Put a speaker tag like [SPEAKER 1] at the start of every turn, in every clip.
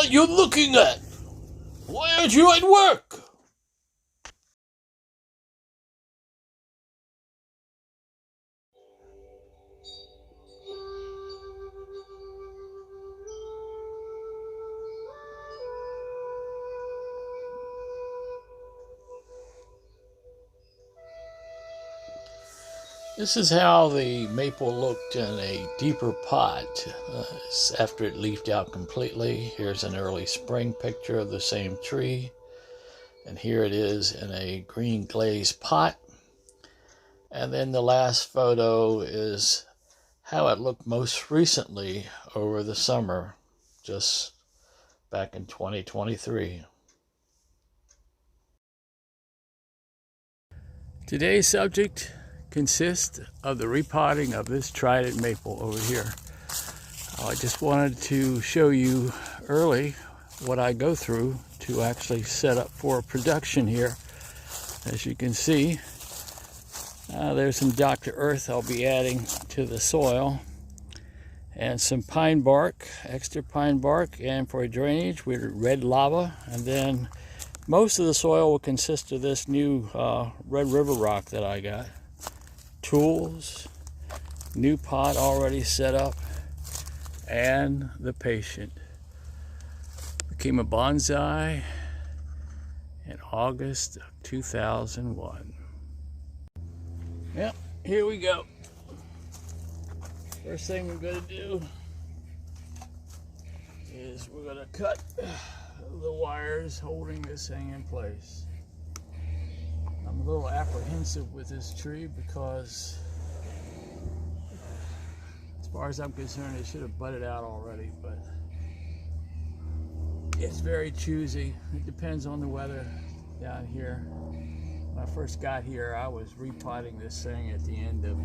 [SPEAKER 1] that you're looking at? Why aren't you at work? This is how the maple looked in a deeper pot after it leafed out completely. Here's an early spring picture of the same tree. And here it is in a green glazed pot. And then the last photo is how it looked most recently over the summer, just back in 2023. Today's subject consists of the repotting of this Trident Maple over here. I just wanted to show you early what I go through to actually set up for production here. As you can see, there's some Dr. Earth I'll be adding to the soil, and some pine bark, extra pine bark, and for drainage with red lava. And then most of the soil will consist of this new Red River rock that I got. Tools, new pot already set up, and the patient. Became a bonsai in August of 2001. Yep, here we go. First thing we're going to do is we're going to cut the wires holding this thing in place. I'm a little apprehensive with this tree because, as far as I'm concerned, it should have budded out already, but it's very choosy. It depends on the weather down here. When I first got here, I was repotting this thing at the end of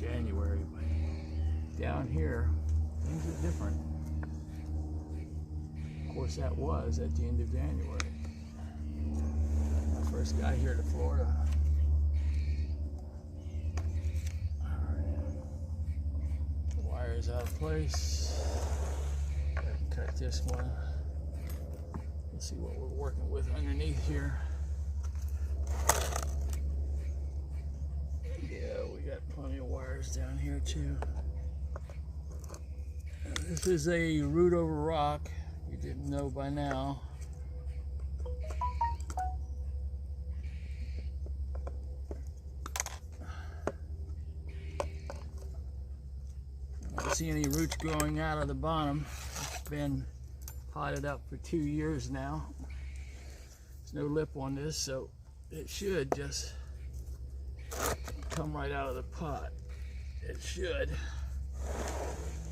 [SPEAKER 1] January, but down here, things are different. Of course, that was at the end of January. When I first got here to Florida. Alright. The wire's out of place. Go ahead and cut this one. Let's see what we're working with underneath here. Yeah, we got plenty of wires down here too. This is a root over rock. You didn't know by now. I don't see any roots growing out of the bottom. It's been potted up for 2 years now. There's no lip on this, so it should just come right out of the pot. It should,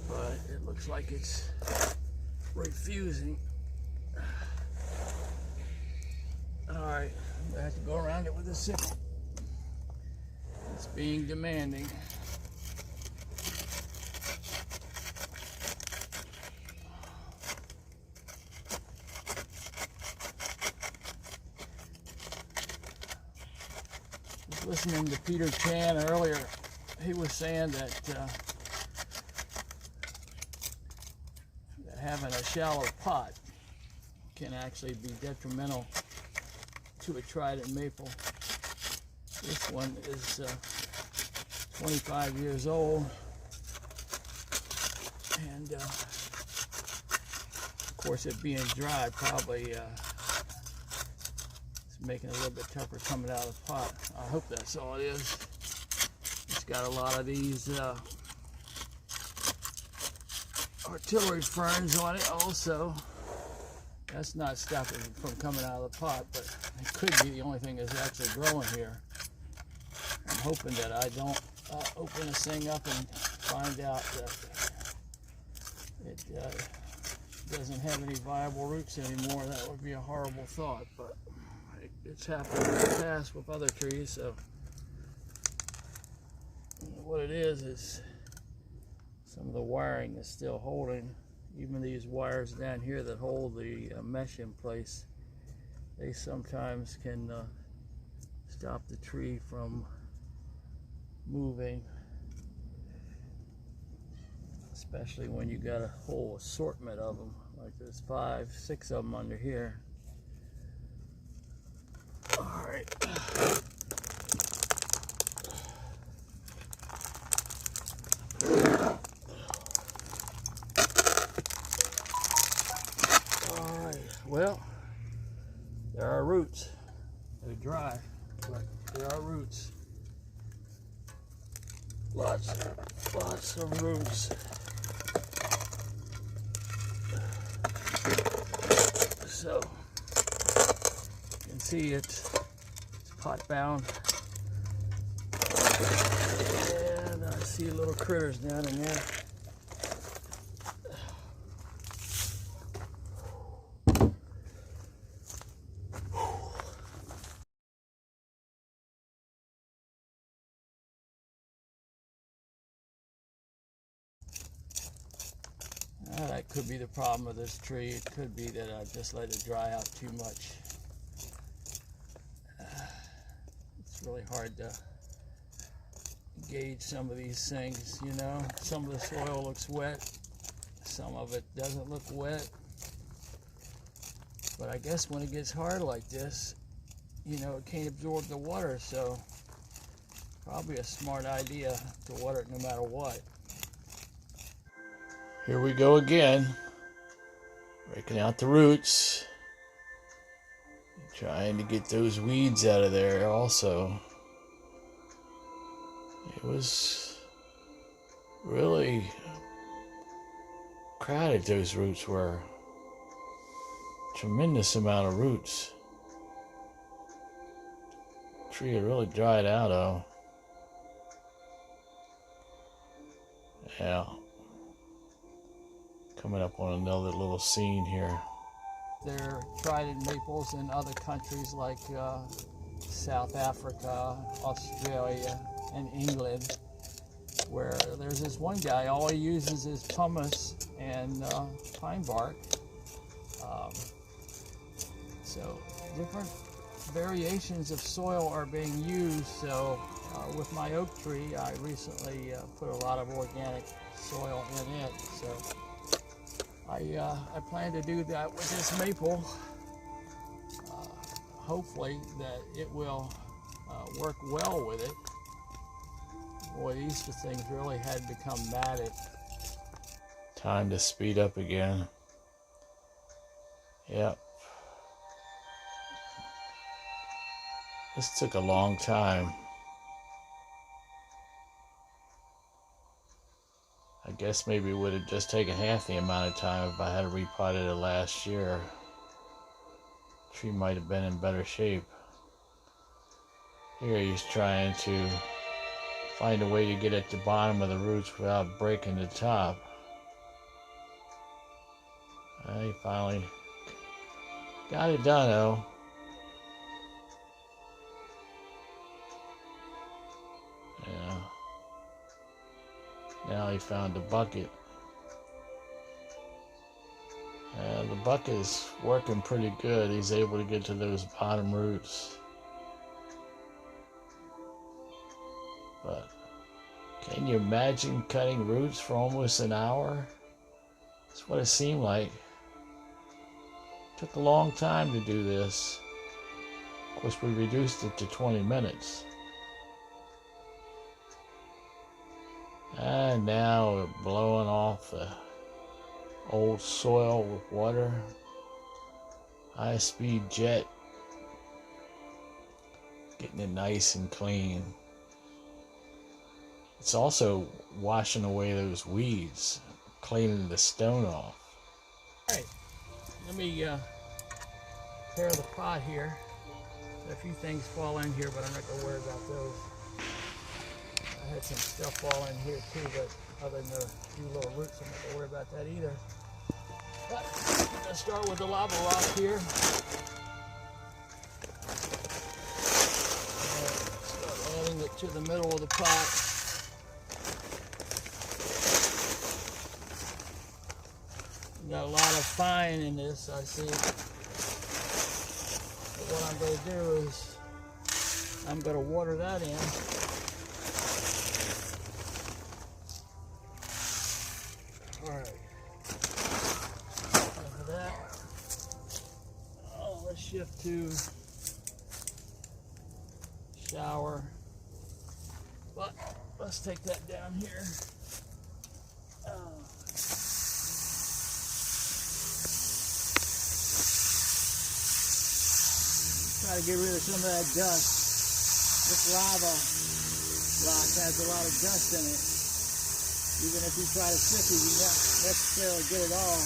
[SPEAKER 1] but it looks like it's refusing. Alright, I'm gonna have to go around it with a sickle. It's being demanding. Listening to Peter Chan earlier, he was saying that having a shallow pot can actually be detrimental to a Trident Maple. This one is 25 years old, and of course it being dry probably making it a little bit tougher coming out of the pot. I hope that's all it is. It's got a lot of these artillery ferns on it also. That's not stopping it from coming out of the pot, but it could be the only thing that's actually growing here. I'm hoping that I don't open this thing up and find out that it doesn't have any viable roots anymore. That would be a horrible thought, but it's happened in the past with other trees. So what it is some of the wiring is still holding. Even these wires down here that hold the mesh in place, they sometimes can stop the tree from moving, especially when you got a whole assortment of them Like there's 5, 6 of them under here. All right. All right. Well, there are roots. They're dry, but there are roots. Lots of roots. So you can see it's pot bound, and I see little critters down in there. That could be the problem with this tree. It could be that I just let it dry out too much. It's really hard to gauge some of these things, you know. Some of the soil looks wet, some of it doesn't look wet. But I guess when it gets hard like this, you know, it can't absorb the water, so probably a smart idea to water it no matter what. Here we go again, breaking out the roots, trying to get those weeds out of there also. It was really crowded, those roots were. Tremendous amount of roots. The tree had really dried out, though. Yeah. Coming up on another little scene here. There are trident maples in other countries like South Africa, Australia, and England, where there's this one guy, all he uses is pumice and pine bark. So different variations of soil are being used. So with my oak tree, I recently put a lot of organic soil in it. So I plan to do that with this maple. Hopefully that it will work well with it. Boy, these things really had become matted. Time to speed up again. Yep. This took a long time. I guess maybe it would have just taken half the amount of time if I had repotted it last year. The tree might have been in better shape. Here he's trying to find a way to get at the bottom of the roots without breaking the top. He finally got it done, though. Yeah. Now he found the bucket. The bucket is working pretty good. He's able to get to those bottom roots. But can you imagine cutting roots for almost an hour? That's what it seemed like. Took a long time to do this. Of course, we reduced it to 20 minutes. And now we're blowing off the old soil with water. High-speed jet. Getting it nice and clean. It's also washing away those weeds, cleaning the stone off. All right, let me tear the pot here. A few things fall in here, but I'm not going to worry about those. I had some stuff fall in here too, but other than the few little roots, I'm not going to worry about that either. But I'm going to start with the lava rock here. Start adding it to the middle of the pot. Got a lot of fine in this, I see. But what I'm going to do is I'm going to water that in. All right. to shower. But let's take that down here. Try to get rid of some of that dust. This lava rock has a lot of dust in it. Even if you try to fix it, you won't necessarily get it all.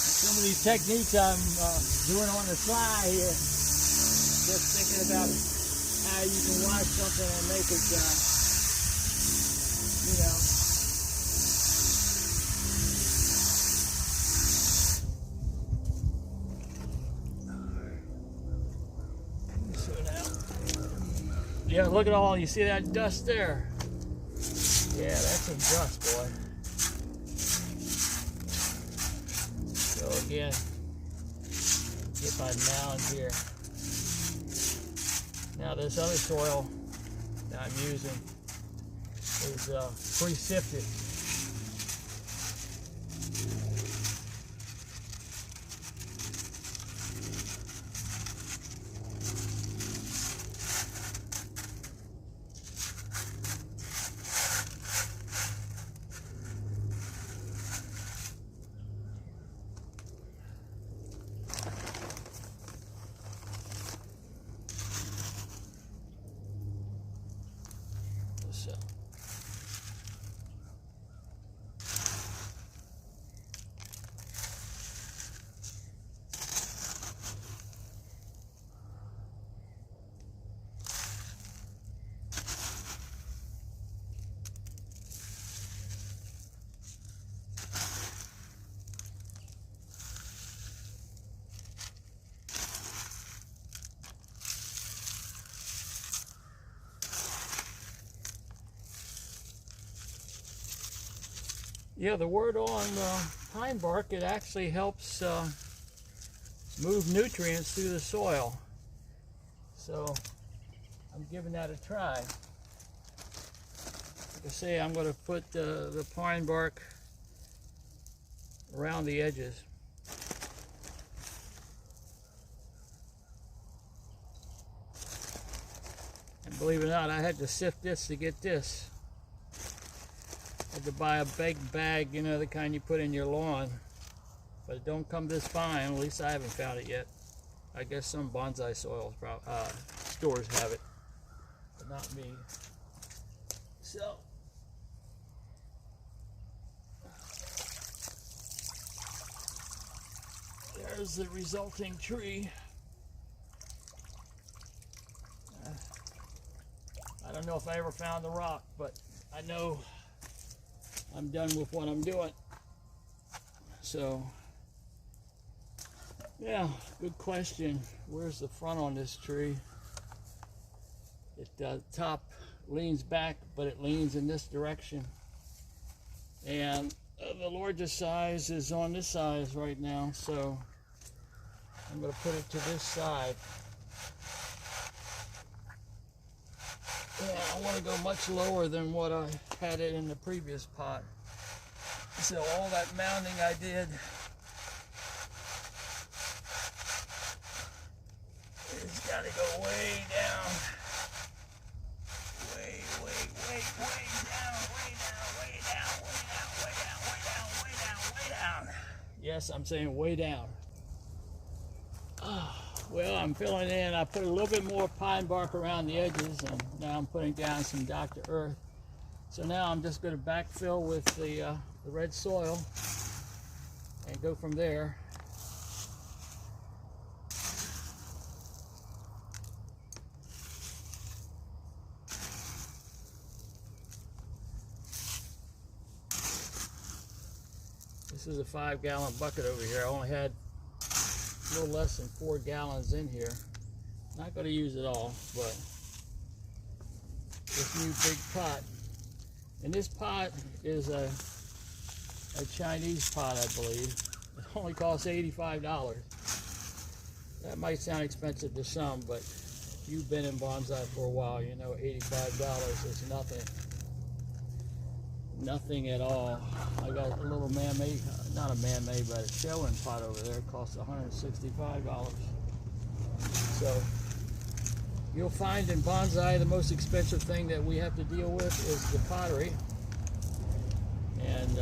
[SPEAKER 1] And some of these techniques I'm doing on the fly here, just thinking about how you can wash something and make it, you know. Yeah, look at all, you see that dust there? Yeah, that's some dust, boy. So again, get my mound here. Now this other soil that I'm using is pre-sifted. So. Yeah, the word on pine bark, it actually helps move nutrients through the soil. So I'm giving that a try. Like I say, I'm going to put the pine bark around the edges. And believe it or not, I had to sift this to get this. I had to buy a big bag, you know, the kind you put in your lawn. But it don't come this fine, at least I haven't found it yet. I guess some bonsai soils stores have it, but not me. So, there's the resulting tree. I don't know if I ever found the rock, but I know I'm done with what I'm doing. So, yeah, good question. Where's the front on this tree? The top leans back, but it leans in this direction. And the largest size is on this size right now, so I'm going to put it to this side. Yeah, I want to go much lower than what I had it in the previous pot. So all that mounding I did it's got to go way down. Way down. Yes, I'm saying way down. Well, I'm filling in. I put a little bit more pine bark around the edges, and now I'm putting down some Dr. Earth. So now I'm just going to backfill with the red soil and go from there. This is a 5-gallon bucket over here. I only had a little less than 4 gallons in here. Not going to use it all, but this new big pot. And this pot is a Chinese pot, I believe. It only costs $85. That might sound expensive to some, but if you've been in bonsai for a while, you know $85 is nothing. Nothing at all. I got a little man-made, not a man-made, but a shelling pot over there. It costs $165. So you'll find in bonsai the most expensive thing that we have to deal with is the pottery. And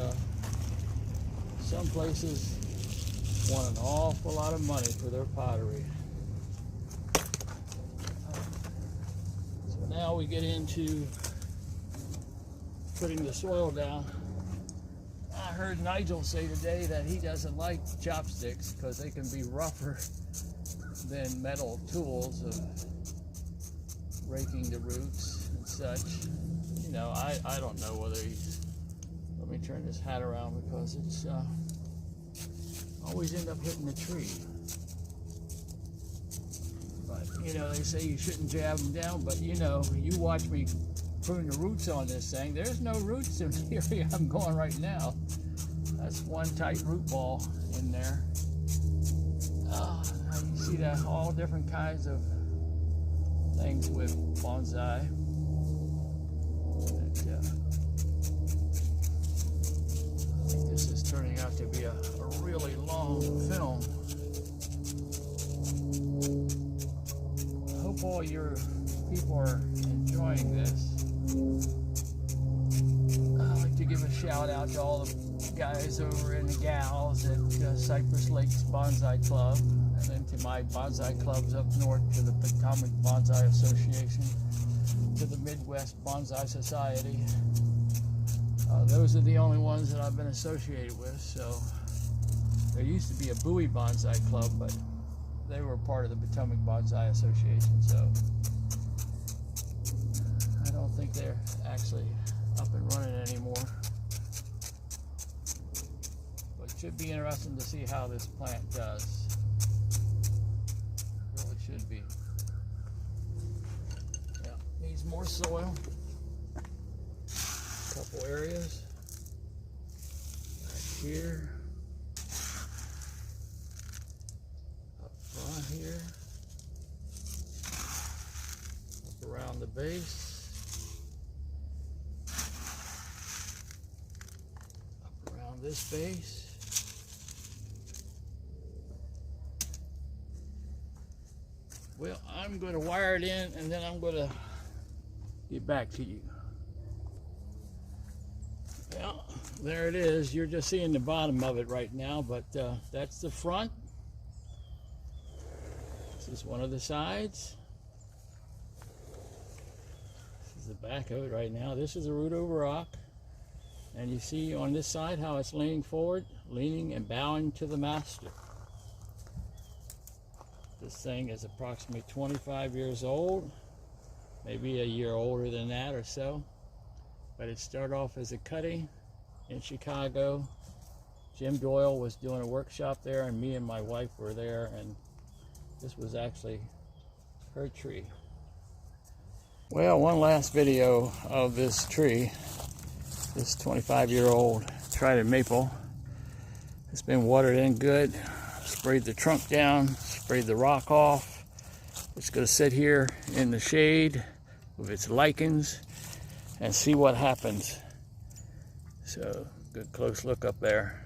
[SPEAKER 1] some places want an awful lot of money for their pottery. So now we get into putting the soil down. I heard Nigel say today that he doesn't like chopsticks because they can be rougher than metal tools of raking the roots and such. You know, I don't know whether he's... Let me turn this hat around because it's always end up hitting the tree. But, you know, they say you shouldn't jab them down, but, you know, you watch me prune the roots on this thing. There's no roots in the area I'm going right now. That's one tight root ball in there. Oh, you see that all different kinds of things with bonsai. I think this is turning out to be a really long film. I hope all your people are enjoying this. I'd like to give a shout out to all the guys over and the gals at Cypress Lakes Bonsai Club, and then to my bonsai clubs up north, to the Potomac Bonsai Association, to the Midwest Bonsai Society. Those are the only ones that I've been associated with. So there used to be a Bowie Bonsai Club, but they were part of the Potomac Bonsai Association, so I don't think they're actually up and running anymore. But it should be interesting to see how this plant does. It really should be. Yeah, needs more soil. A couple areas. Right here. Up front here. Up around the base. This base. Well, I'm going to wire it in and then I'm going to get back to you. Well, there it is. You're just seeing the bottom of it right now, but that's the front. This is one of the sides. This is the back of it right now. This is a root over rock. And you see on this side how it's leaning forward, leaning and bowing to the master. This thing is approximately 25 years old, maybe a year older than that or so. But it started off as a cutting in Chicago. Jim Doyle was doing a workshop there, and me and my wife were there, and this was actually her tree. Well, one last video of this tree. This 25-year-old Trident Maple. It's been watered in good. Sprayed the trunk down, sprayed the rock off. It's going to sit here in the shade with its lichens and see what happens. So, good close look up there.